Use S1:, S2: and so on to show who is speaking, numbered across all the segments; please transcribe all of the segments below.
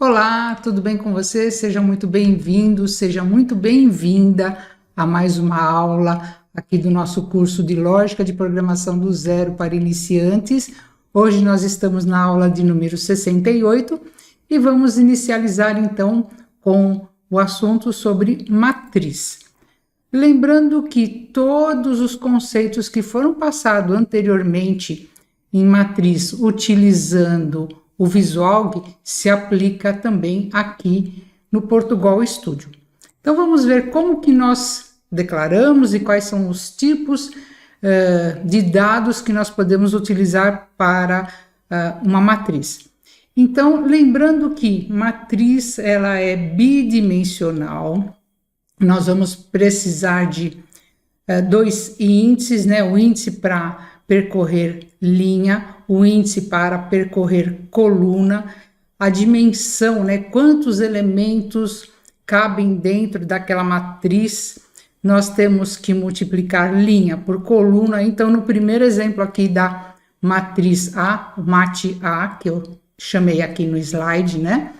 S1: Olá, tudo bem com você? Seja muito bem-vindo, seja muito bem-vinda a mais uma aula aqui do nosso curso de Lógica de Programação do Zero para Iniciantes. Hoje nós estamos na aula de número 68 e vamos inicializar então com o assunto sobre matriz. Lembrando que todos os conceitos que foram passados anteriormente em matriz utilizando o Visualg se aplica também aqui no Portugal Studio. Então vamos ver como que nós declaramos e quais são os tipos de dados que nós podemos utilizar para uma matriz. Então, lembrando que matriz ela é bidimensional, nós vamos precisar de dois índices, né? O índice para percorrer linha, o índice para percorrer coluna, a dimensão, né? Quantos elementos cabem dentro daquela matriz. Nós temos que multiplicar linha por coluna. Então, no primeiro exemplo aqui da matriz A, o MAT-A, que eu chamei aqui no slide, né?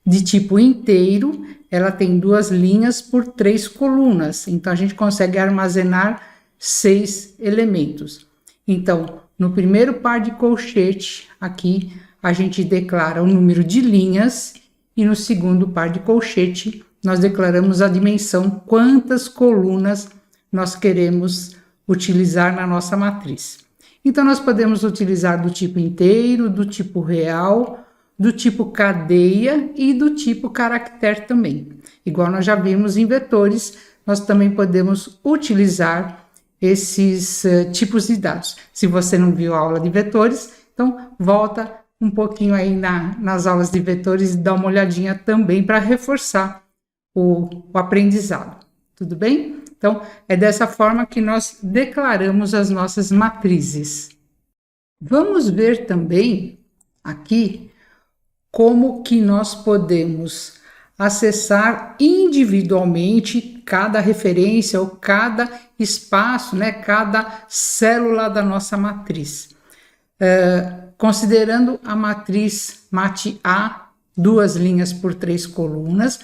S1: De tipo inteiro, ela tem 2 linhas por 3 colunas. Então, a gente consegue armazenar 6 elementos. Então, no primeiro par de colchete, aqui, a gente declara o número de linhas e no segundo par de colchete, nós declaramos a dimensão, quantas colunas nós queremos utilizar na nossa matriz. Então, nós podemos utilizar do tipo inteiro, do tipo real, do tipo cadeia e do tipo caractere também. Igual nós já vimos em vetores, nós também podemos utilizar esses tipos de dados. Se você não viu a aula de vetores, então volta um pouquinho aí nas aulas de vetores e dá uma olhadinha também para reforçar o aprendizado. Tudo bem? Então, é dessa forma que nós declaramos as nossas matrizes. Vamos ver também aqui como que nós podemos acessar individualmente cada referência ou cada espaço, né, cada célula da nossa matriz. Considerando a matriz MAT-A, 2 linhas por 3 colunas,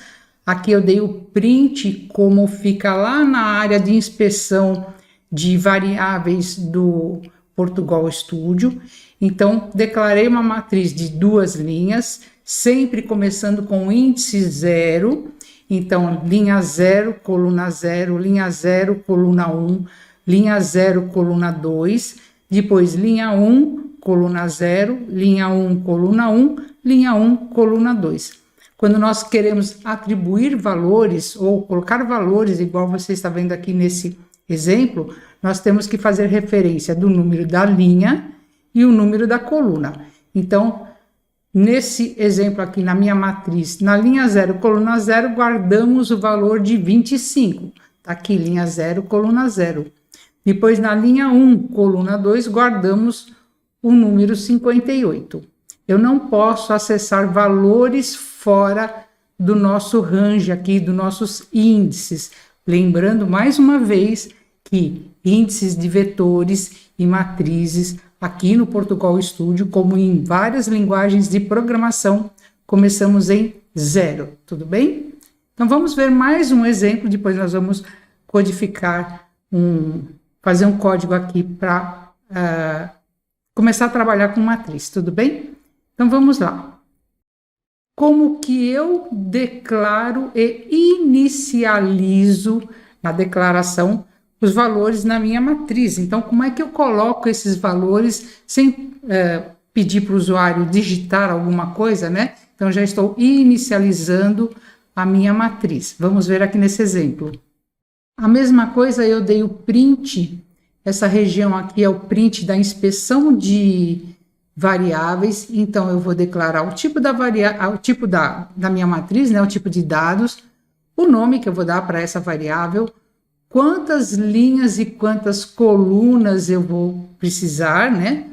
S1: aqui eu dei o print como fica lá na área de inspeção de variáveis do Portugal Studio. Então, declarei uma matriz de 2 linhas, sempre começando com o índice 0. Então, linha 0, coluna 0, linha 0, coluna 1, linha 0, coluna 2, depois linha 1, coluna 0, linha 1, coluna 1, linha 1, coluna 2. Quando nós queremos atribuir valores ou colocar valores, igual você está vendo aqui nesse exemplo, nós temos que fazer referência do número da linha e o número da coluna. Então, nesse exemplo aqui, na minha matriz, na linha 0, coluna 0, guardamos o valor de 25. Tá aqui, linha 0, coluna 0. Depois, na linha 1, coluna 2, guardamos o número 58. Eu não posso acessar valores fora do nosso range aqui, dos nossos índices. Lembrando, mais uma vez, que índices de vetores e matrizes aqui no Portugal Studio, como em várias linguagens de programação, começamos em 0, tudo bem? Então, vamos ver mais um exemplo, depois nós vamos codificar, fazer um código aqui para começar a trabalhar com matriz, tudo bem? Então, vamos lá. Como que eu declaro e inicializo na declaração os valores na minha matriz? Então, como é que eu coloco esses valores sem pedir para o usuário digitar alguma coisa, né? Então, já estou inicializando a minha matriz. Vamos ver aqui nesse exemplo. A mesma coisa, eu dei o print, essa região aqui é o print da inspeção de variáveis. Então, eu vou declarar o tipo o tipo da minha matriz, né? O tipo de dados, o nome que eu vou dar para essa variável, quantas linhas e quantas colunas eu vou precisar, né?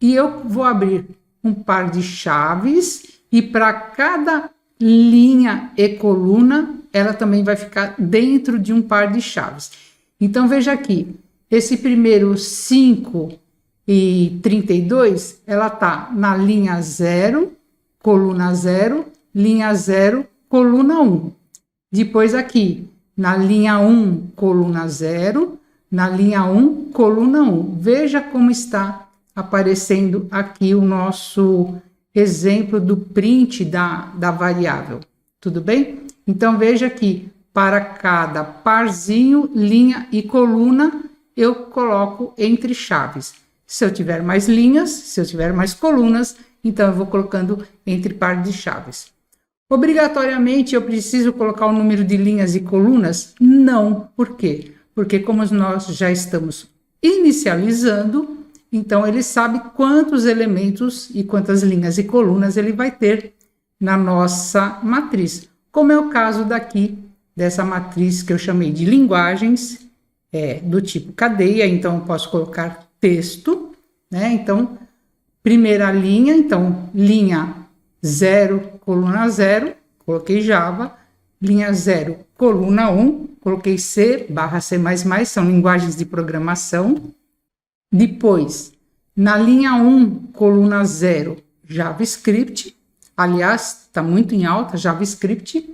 S1: E eu vou abrir um par de chaves e para cada linha e coluna, ela também vai ficar dentro de um par de chaves. Então, veja aqui, esse primeiro 5 e 32, ela está na linha 0 coluna 0, linha 0, coluna 1. Depois aqui, na linha 1, coluna 0, na linha 1, coluna 1. Veja como está aparecendo aqui o nosso exemplo do print da variável. Tudo bem? Então, veja aqui, para cada parzinho, linha e coluna, eu coloco entre chaves. Se eu tiver mais linhas, se eu tiver mais colunas, então eu vou colocando entre par de chaves. Obrigatoriamente eu preciso colocar o número de linhas e colunas? Não. Por quê? Porque como nós já estamos inicializando, então ele sabe quantos elementos e quantas linhas e colunas ele vai ter na nossa matriz. Como é o caso daqui, dessa matriz que eu chamei de linguagens, do tipo cadeia, então eu posso colocar texto, né? Então, primeira linha, então, linha 0, coluna 0, coloquei Java, linha 0, coluna 1, coloquei C/C++, são linguagens de programação. Depois, na linha 1, coluna 0, JavaScript, aliás, está muito em alta, JavaScript,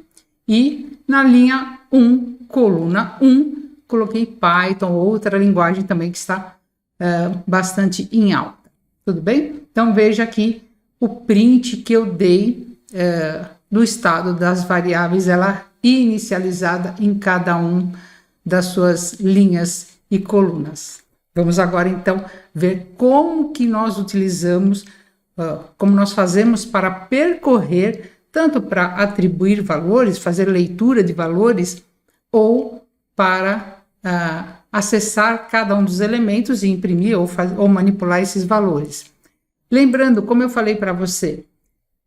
S1: e na linha 1, coluna 1, coloquei Python, outra linguagem também que está bastante em alta. Tudo bem? Então, veja aqui o print que eu dei do estado das variáveis, ela inicializada em cada um das suas linhas e colunas. Vamos agora, então, ver como que nós utilizamos, como nós fazemos para percorrer, tanto para atribuir valores, fazer leitura de valores, ou para acessar cada um dos elementos e imprimir ou manipular esses valores. Lembrando, como eu falei para você,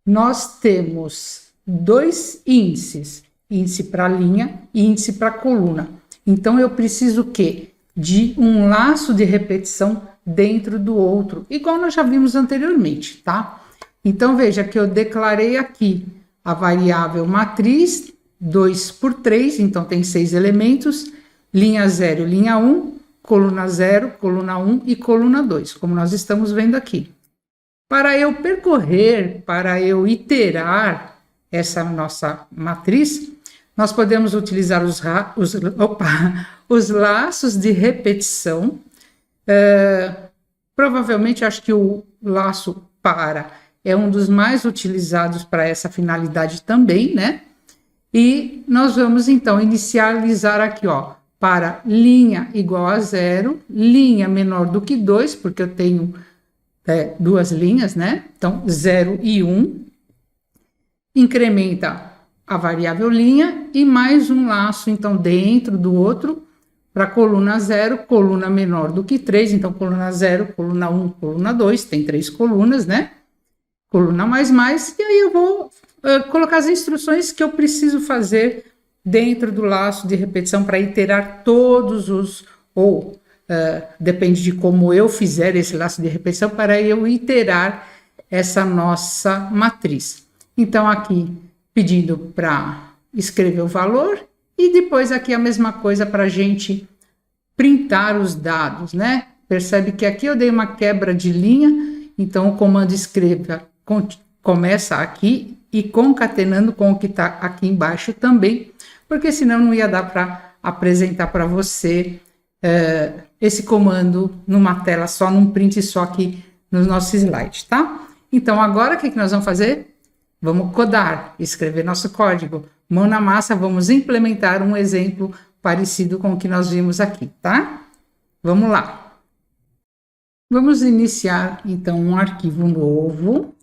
S1: nós temos dois índices, índice para linha e índice para coluna. Então, eu preciso o quê? De um laço de repetição dentro do outro, igual nós já vimos anteriormente, tá? Então, veja que eu declarei aqui a variável matriz 2 por 3, então tem 6 elementos, linha 0, linha 1, coluna 0, coluna 1 e coluna 2, como nós estamos vendo aqui. Para eu percorrer, para eu iterar essa nossa matriz, nós podemos utilizar os laços de repetição. Provavelmente, acho que o laço para é um dos mais utilizados para essa finalidade também, né? E nós vamos, então, inicializar aqui, ó, para linha igual a 0, linha menor do que 2, porque eu tenho duas linhas, né? Então, 0 e 1. Incrementa a variável linha e mais um laço, então, dentro do outro, para coluna 0, coluna menor do que 3, então, coluna 0, coluna 1, coluna 2, tem 3 colunas, né? Coluna mais, e aí eu vou colocar as instruções que eu preciso fazer dentro do laço de repetição para iterar todos os, depende de como eu fizer esse laço de repetição, para eu iterar essa nossa matriz. Então, aqui, pedindo para escrever o valor, e depois aqui a mesma coisa para a gente printar os dados, né? Percebe que aqui eu dei uma quebra de linha, então o comando escreva começa aqui e concatenando com o que está aqui embaixo também, porque senão não ia dar para apresentar para você esse comando numa tela só, num print só aqui nos nossos slides, tá? Então, agora o que nós vamos fazer? Vamos codar, escrever nosso código. Mão na massa, vamos implementar um exemplo parecido com o que nós vimos aqui, tá? Vamos lá. Vamos iniciar, então, um arquivo novo.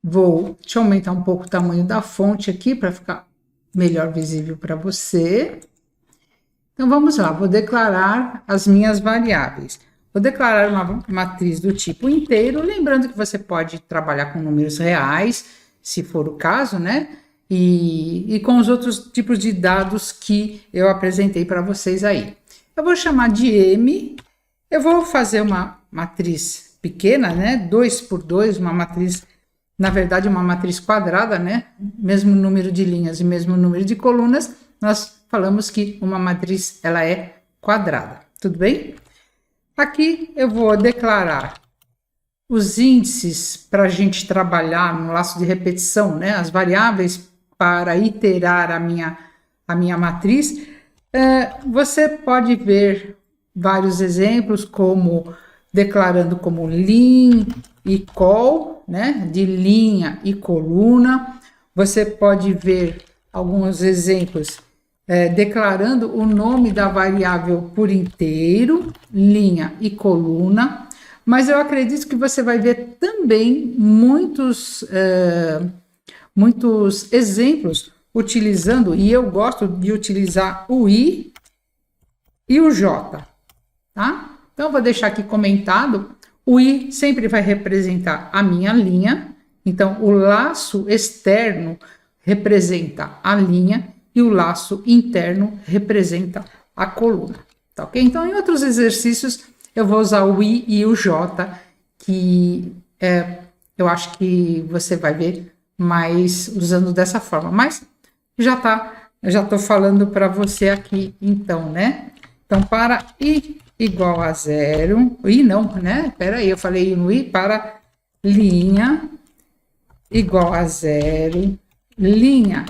S1: Deixa eu aumentar um pouco o tamanho da fonte aqui para ficar melhor visível para você. Então, vamos lá, vou declarar as minhas variáveis. Vou declarar uma matriz do tipo inteiro, lembrando que você pode trabalhar com números reais, se for o caso, né? E com os outros tipos de dados que eu apresentei para vocês aí. Eu vou chamar de M, eu vou fazer uma matriz pequena, né? 2 por 2, uma matriz, na verdade, uma matriz quadrada, né? Mesmo número de linhas e mesmo número de colunas, nós falamos que uma matriz, ela é quadrada, tudo bem? Aqui eu vou declarar os índices para a gente trabalhar no laço de repetição, né? As variáveis para iterar a minha matriz, você pode ver vários exemplos, como declarando como lim e col, né? De linha e coluna. Você pode ver alguns exemplos declarando o nome da variável por inteiro, linha e coluna. Mas eu acredito que você vai ver também muitos exemplos utilizando, e eu gosto de utilizar o I e o J, tá? Então, eu vou deixar aqui comentado, o I sempre vai representar a minha linha, então o laço externo representa a linha e o laço interno representa a coluna, tá ok? Então, em outros exercícios, eu vou usar o I e o J, que eu acho que você vai ver mais usando dessa forma. Mas já estou falando para você aqui, então, né? Então, para I igual a 0, I não, né? Espera aí, eu falei no I para linha igual a 0, linha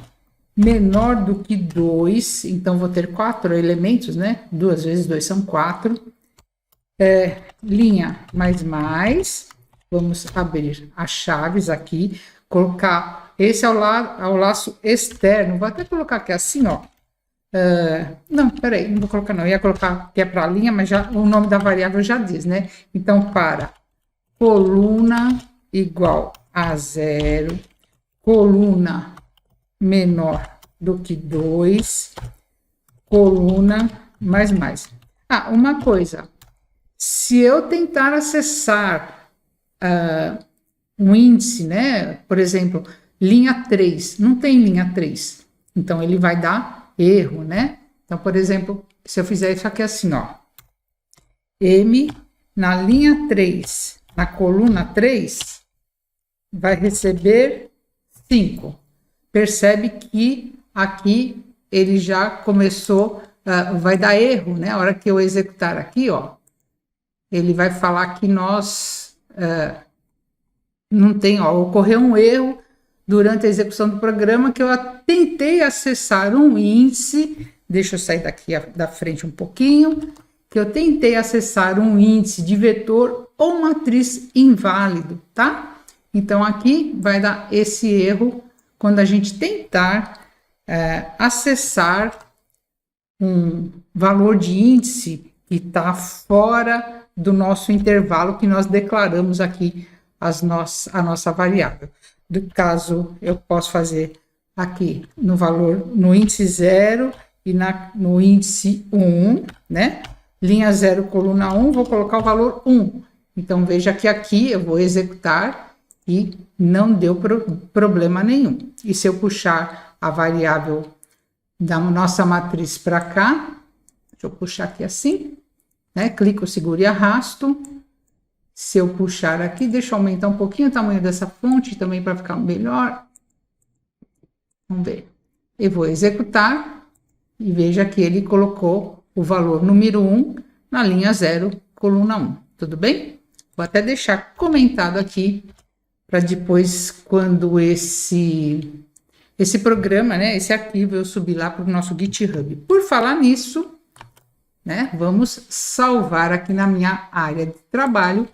S1: menor do que 2, então vou ter 4 elementos, né? 2 vezes 2 são 4. Linha mais, vamos abrir as chaves aqui, colocar, esse é o laço externo, vou até colocar aqui assim, ó. Não, peraí, não vou colocar não, eu ia colocar que é para a linha, mas já, o nome da variável já diz, né? Então, para coluna igual a 0, coluna menor do que 2, coluna mais. Ah, uma coisa, se eu tentar acessar um índice, né? Por exemplo, linha 3, não tem linha 3, então ele vai dar erro, né? Então, por exemplo, se eu fizer isso aqui assim, ó, M na linha 3, na coluna 3, vai receber 5. Percebe que aqui ele já começou, vai dar erro, né? A hora que eu executar aqui, ó, ele vai falar que nós não tem, ó, ocorreu um erro durante a execução do programa, que eu tentei acessar um índice, deixa eu sair daqui da frente um pouquinho, que eu tentei acessar um índice de vetor ou matriz inválido, tá? Então, aqui vai dar esse erro quando a gente tentar acessar um valor de índice que está fora do nosso intervalo que nós declaramos aqui a nossa variável. Do caso, eu posso fazer aqui no valor, no índice 0 e no índice 1, né? Linha 0, coluna 1, vou colocar o valor 1. Então, veja que aqui eu vou executar e não deu problema nenhum. E se eu puxar a variável da nossa matriz para cá, deixa eu puxar aqui assim, né? Clico, seguro e arrasto. Se eu puxar aqui, deixa eu aumentar um pouquinho o tamanho dessa fonte também para ficar melhor. Vamos ver. Eu vou executar e veja que ele colocou o valor número 1 na linha 0, coluna 1. Tudo bem? Vou até deixar comentado aqui para depois, quando esse programa, né, esse arquivo, eu subir lá para o nosso GitHub. Por falar nisso, né, vamos salvar aqui na minha área de trabalho.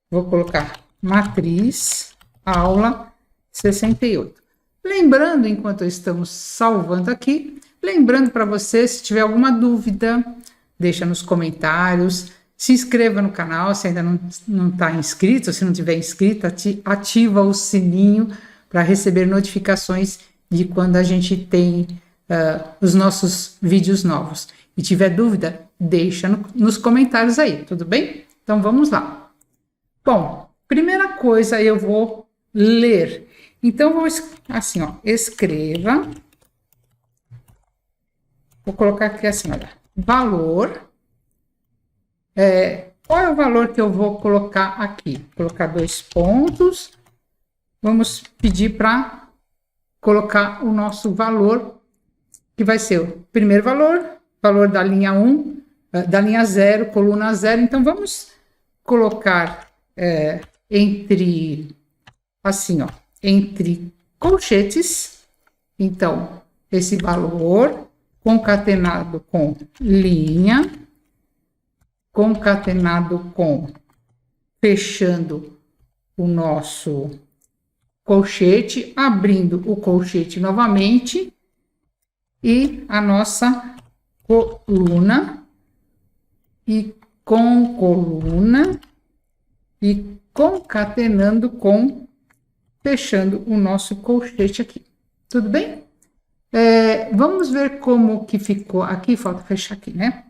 S1: Vou colocar matriz, aula 68. Lembrando, enquanto estamos salvando aqui, lembrando para você, se tiver alguma dúvida, deixa nos comentários, se inscreva no canal, se ainda não está inscrito, se não tiver inscrito, ativa o sininho para receber notificações de quando a gente tem os nossos vídeos novos. E tiver dúvida, deixa nos comentários aí, tudo bem? Então vamos lá. Bom, primeira coisa eu vou ler. Então, vou assim, ó, escreva. Vou colocar aqui assim, olha, valor. Qual é o valor que eu vou colocar aqui? Vou colocar 2 pontos. Vamos pedir para colocar o nosso valor, que vai ser o primeiro valor da linha 1, da linha 0, coluna 0. Então, vamos colocar entre, assim, ó, entre colchetes. Então, esse valor concatenado com linha, concatenado com fechando o nosso colchete, abrindo o colchete novamente e a nossa coluna e com coluna e concatenando com fechando o nosso colchete aqui. Tudo bem? Vamos ver como que ficou aqui, falta fechar aqui, né?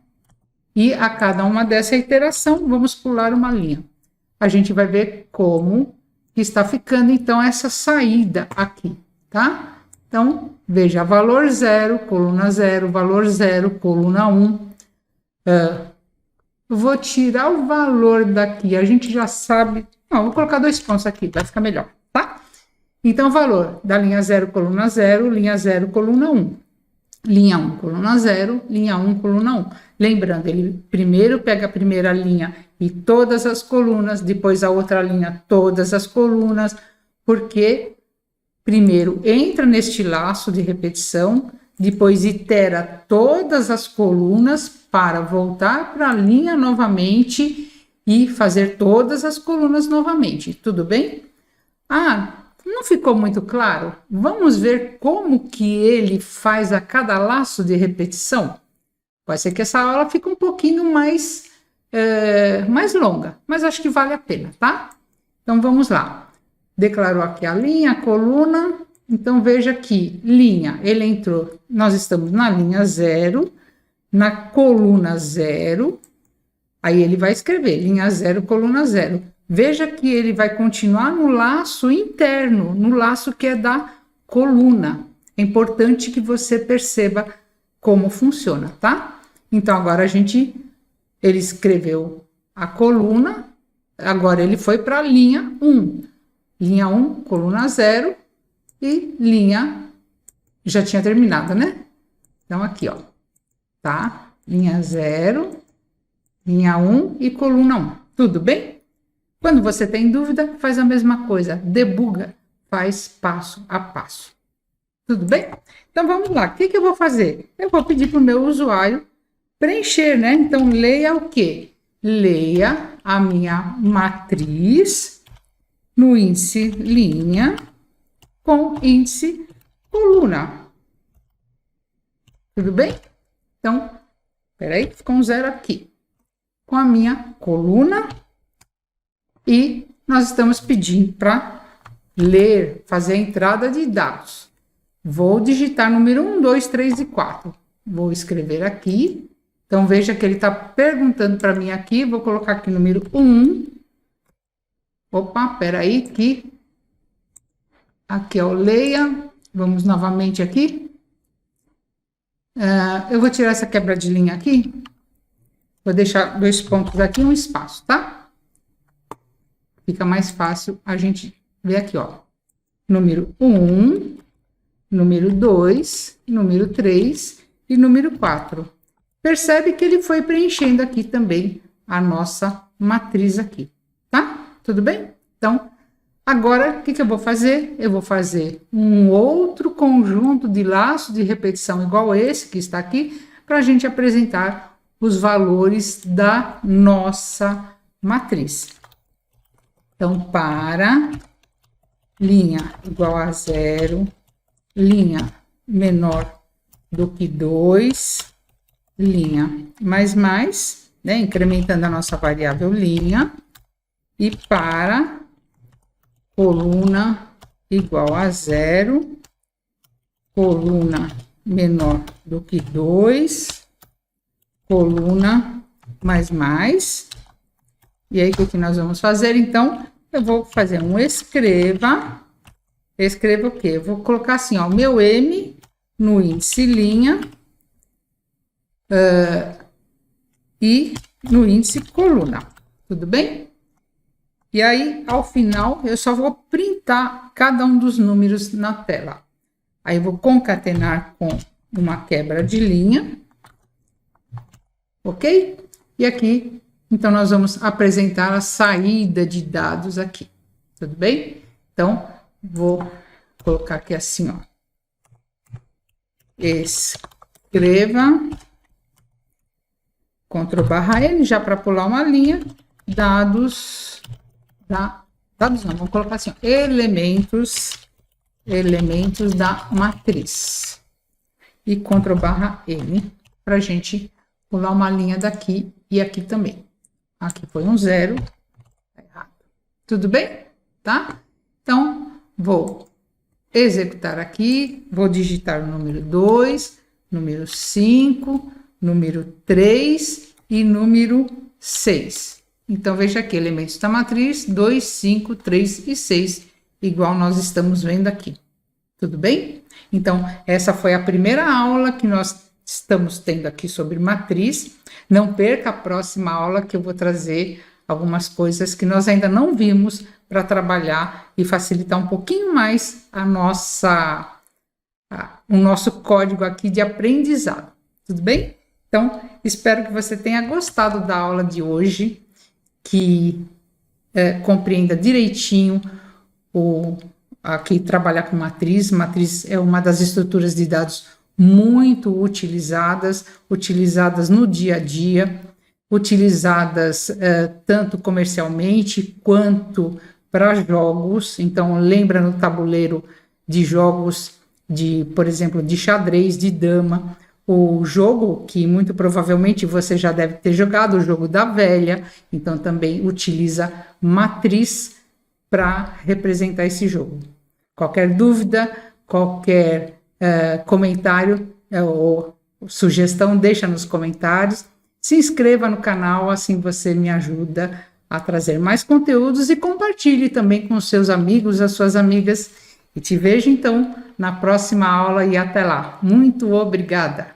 S1: E a cada uma dessa iteração, vamos pular uma linha. A gente vai ver como que está ficando, então, essa saída aqui, tá? Então, veja, valor 0, coluna 0, valor 0, coluna 1. Vou tirar o valor daqui, a gente já sabe... Não, vou colocar 2 pontos aqui, vai ficar melhor, tá? Então, valor da linha 0, coluna 0, linha 0, coluna 1. Linha 1, coluna 0, linha 1, coluna 1. Lembrando, ele primeiro pega a primeira linha e todas as colunas, depois a outra linha, todas as colunas, porque primeiro entra neste laço de repetição, depois itera todas as colunas para voltar para a linha novamente e fazer todas as colunas novamente. Tudo bem? Não ficou muito claro? Vamos ver como que ele faz a cada laço de repetição? Pode ser que essa aula fique um pouquinho mais longa, mas acho que vale a pena, tá? Então, vamos lá. Declarou aqui a linha, a coluna. Então, veja aqui, linha, ele entrou, nós estamos na linha 0, na coluna 0, aí ele vai escrever linha 0, coluna 0. Veja que ele vai continuar no laço interno, no laço que é da coluna. É importante que você perceba como funciona, tá? Então, agora ele escreveu a coluna, agora ele foi para a linha 1. Linha 1, coluna 0 e linha... Já tinha terminado, né? Então, aqui, ó, tá? Linha 0, linha 1 e coluna 1. Tudo bem? Quando você tem dúvida, faz a mesma coisa, debuga, faz passo a passo. Tudo bem? Então, vamos lá. O que eu vou fazer? Eu vou pedir para o meu usuário preencher, né? Então, leia o quê? Leia a minha matriz no índice linha com índice coluna. Tudo bem? Então, peraí, ficou um 0 aqui. Com a minha coluna... E nós estamos pedindo para ler, fazer a entrada de dados. Vou digitar número 1, 2, 3 e 4. Vou escrever aqui. Então, veja que ele está perguntando para mim aqui. Vou colocar aqui número 1. Opa, peraí, que... Aqui, ó, leia. Vamos novamente aqui. Eu vou tirar essa quebra de linha aqui. Vou deixar 2 pontos aqui e um espaço, tá? Fica mais fácil a gente ver aqui, ó. Número 1, número 2, número 3 e número 4. Percebe que ele foi preenchendo aqui também a nossa matriz aqui, tá? Tudo bem? Então, agora, o que eu vou fazer? Eu vou fazer um outro conjunto de laços de repetição igual esse que está aqui, para a gente apresentar os valores da nossa matriz. Então, para linha igual a 0, linha menor do que 2, linha mais, né, incrementando a nossa variável linha, e para coluna igual a 0, coluna menor do que 2, coluna mais. E aí, o que nós vamos fazer? Então, eu vou fazer um escreva. Escreva o quê? Eu vou colocar assim, ó, meu M no índice linha e no índice coluna. Tudo bem? E aí, ao final, eu só vou printar cada um dos números na tela. Aí, eu vou concatenar com uma quebra de linha. Ok? E aqui... Então, nós vamos apresentar a saída de dados aqui, tudo bem? Então, vou colocar aqui assim, ó. Escreva, Ctrl+N, já para pular uma linha, dados não, vamos colocar assim, ó, elementos da matriz. E Ctrl+N, para a gente pular uma linha daqui e aqui também. Aqui foi um 0, tá errado. Tudo bem? Tá? Então, vou executar aqui, vou digitar o número 2, número 5, número 3 e número 6. Então, veja aqui, elementos da matriz, 2, 5, 3 e 6, igual nós estamos vendo aqui. Tudo bem? Então, essa foi a primeira aula que nós estamos tendo aqui sobre matriz. Não perca a próxima aula, que eu vou trazer algumas coisas que nós ainda não vimos para trabalhar e facilitar um pouquinho mais o nosso código aqui de aprendizado. Tudo bem? Então, espero que você tenha gostado da aula de hoje, que compreenda direitinho aqui trabalhar com matriz. Matriz é uma das estruturas de dados muito utilizadas no dia a dia, utilizadas tanto comercialmente quanto para jogos. Então, lembra no tabuleiro de jogos, por exemplo, de xadrez, de dama, o jogo que muito provavelmente você já deve ter jogado, o jogo da velha. Então, também utiliza matriz para representar esse jogo. Qualquer dúvida, qualquer comentário ou sugestão, deixa nos comentários. Se inscreva no canal, assim você me ajuda a trazer mais conteúdos, e compartilhe também com os seus amigos, as suas amigas. E te vejo então na próxima aula, e até lá. Muito obrigada!